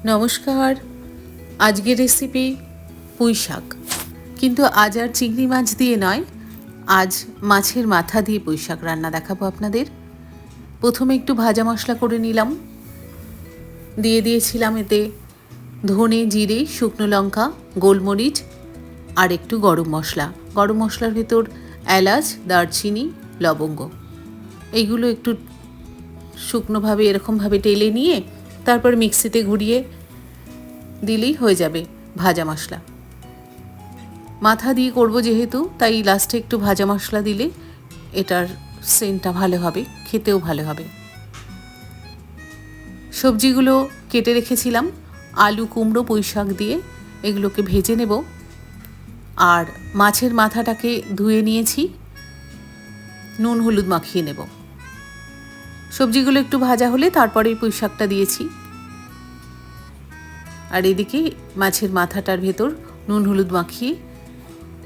নমস্কার। আজকের রেসিপি পুঁই শাক, কিন্তু আজ আর চিংড়ি মাছ দিয়ে নয়, আজ মাছের মাথা দিয়ে পুঁই শাক রান্না দেখাবো আপনাদের। প্রথমে একটু ভাজা মশলা করে নিলাম, দিয়ে দিয়েছিলাম এতে ধনে, জিরে, শুকনো লঙ্কা, গোলমরিচ আর একটু গরম মশলা। গরম মশলার ভেতর এলাচ, দারচিনি, লবঙ্গ, এইগুলো একটু শুকনোভাবে এরকমভাবে টেলে নিয়ে তারপর মিক্সিতে ঘুরিয়ে দিলেই হয়ে যাবে ভাজা মশলা। মাথা দিয়ে করবো যেহেতু, তাই লাস্টে একটু ভাজা মশলা দিলে এটার সেন্টটা ভালো হবে, খেতেও ভালো হবে। সবজিগুলো কেটে রেখেছিলাম, আলু, কুমড়ো, পুঁই শাক দিয়ে এগুলোকে ভেজে নেব। আর মাছের মাথাটাকে ধুয়ে নিয়েছি, নুন হলুদ মাখিয়ে নেব। সবজিগুলো একটু ভাজা হলে তারপরে পুঁই শাকটা দিয়েছি। আর এদিকে মাছের মাথাটার ভেতর নুন হলুদ মাখিয়ে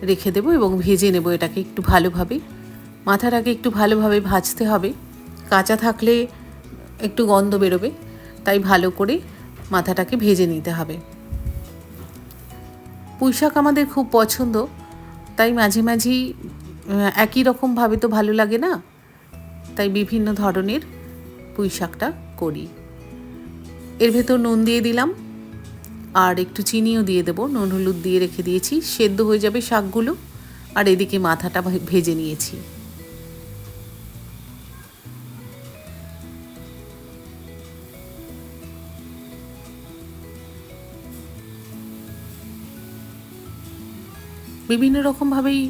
রেখে দেবো এবং ভেজে নেব এটাকে একটু ভালোভাবে। মাথাটাকে একটু ভালোভাবে ভাজতে হবে, কাঁচা থাকলে একটু গন্ধ বেরোবে, তাই ভালো করে মাথাটাকে ভেজে নিতে হবে। পুঁই শাক আমাদের খুব পছন্দ, তাই মাঝে মাঝেই একই রকমভাবে তো ভালো লাগে না, তাই বিভিন্ন ধরনের পুঁই শাকটা করি। এর ভেতর নুন দিয়ে দিলাম আর একটু চিনিও দিয়ে দেবো। নুন হলুদ দিয়ে রেখে দিয়েছি, সেদ্ধ হয়ে যাবে শাকগুলো। আর এদিকে মাথাটা ভেজে নিয়েছি। বিভিন্ন রকমভাবেই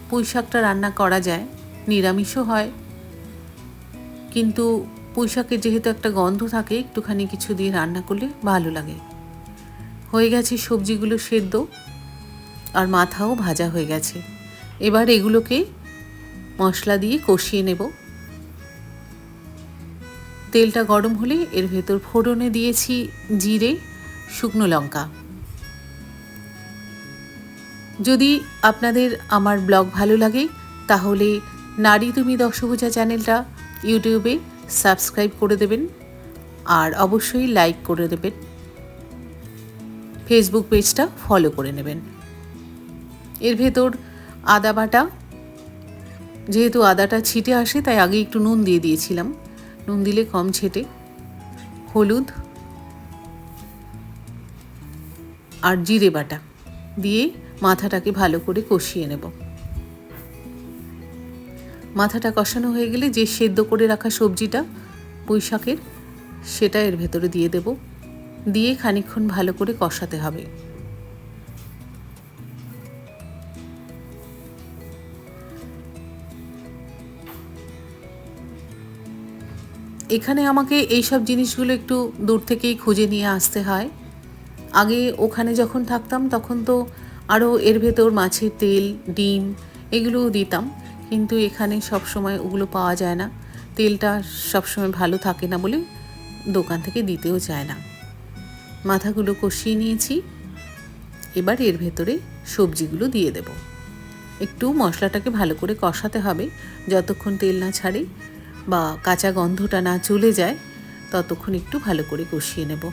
পুঁই শাকটা রান্না করা যায়, নিরামিষও হয়, কিন্তু পুঁই শাকের যেহেতু একটা গন্ধ থাকে, একটুখানি কিছু দিয়ে রান্না করলে ভালো লাগে। হয়ে গেছে সবজিগুলো সেদ্ধ আর মাথাও ভাজা হয়ে গেছে। এবার এগুলোকে মশলা দিয়ে কষিয়ে নেব। তেলটা গরম হলে এর ভেতর ফোড়নে দিয়েছি জিরে, শুকনো লঙ্কা। যদি আপনাদের আমার ব্লগ ভালো লাগে তাহলে নারী তুমি দশভুজা চ্যানেলটা ইউটিউবে সাবস্ক্রাইব করে দেবেন আর অবশ্যই লাইক করে দেবেন। ফেসবুক পেজটা ফলো করে নেবেন। এর ভেতর আদা বাটা, যেহেতু আদাটা ছিটে আসে তাই আগে একটু নুন দিয়ে দিয়েছিলাম, নুন দিলে কম ছেটে, হলুদ আর জিরে বাটা দিয়ে মাথাটাকে ভালো করে কষিয়ে নেব। মাথাটা কষানো হয়ে গেলে যে সেদ্ধ করে রাখা সবজিটা পুঁই শাকের, সেটা এর ভেতরে দিয়ে দেব, দিয়ে খানিকক্ষণ ভালো করে কষাতে হবে। এখানে আমাকে এইসব জিনিসগুলো একটু দূর থেকেই খুঁজে নিয়ে আসতে হয়। আগে ওখানে যখন থাকতাম তখন তো আরও এর ভেতর মাছের তেল, ডিম এগুলোও দিতাম, কিন্তু এখানে সব সময় ওগুলো পাওয়া যায় না। তেলটা সবসময় ভালো থাকে না বলে দোকান থেকে দিতেও চায় না। মাথাগুলো কষিয়ে নিয়েছি, এবার এর ভেতরে সবজিগুলো দিয়ে দেব। একটু মশলাটাকে ভালো করে কষাতে হবে, যতক্ষণ তেল না ছাড়ে বা কাঁচা গন্ধটা না চলে যায় ততক্ষণ একটু ভালো করে কষিয়ে নেব।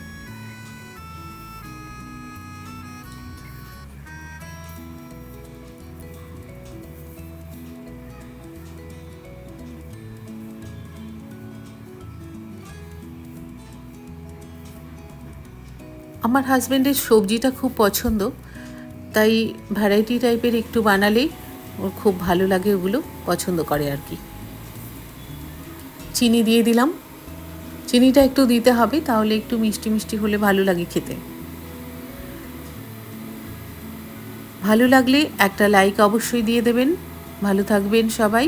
আমার হাজব্যান্ডের সবজিটা খুব পছন্দ, তাই ভ্যারাইটি টাইপের একটু বানালে ওর খুব ভালো লাগে, ওগুলো পছন্দ করে আর কি। চিনি দিয়ে দিলাম, চিনিটা একটু দিতে হবে, তাহলে একটু মিষ্টি মিষ্টি হলে ভালো লাগে খেতে। ভালো লাগলে একটা লাইক অবশ্যই দিয়ে দেবেন। ভালো থাকবেন সবাই।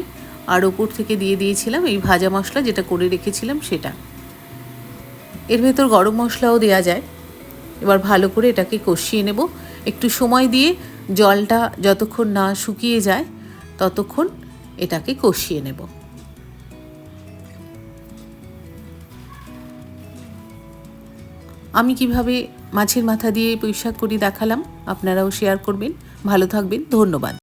আর ওপর থেকে দিয়ে দিয়েছিলাম এই ভাজা মশলা যেটা করে রেখেছিলাম সেটা। এর ভেতর গরম মশলাও দেওয়া যায়। এবার ভালো করে এটাকে কষিয়ে নেব, একটু সময় দিয়ে, জলটা যতক্ষণ না শুকিয়ে যায় ততক্ষণ এটাকে কষিয়ে নেব। আমি কিভাবে মাছের মাথা দিয়ে পুঁই শাক করি দেখালাম, আপনারাও শেয়ার করবেন। ভালো থাকবেন, ধন্যবাদ।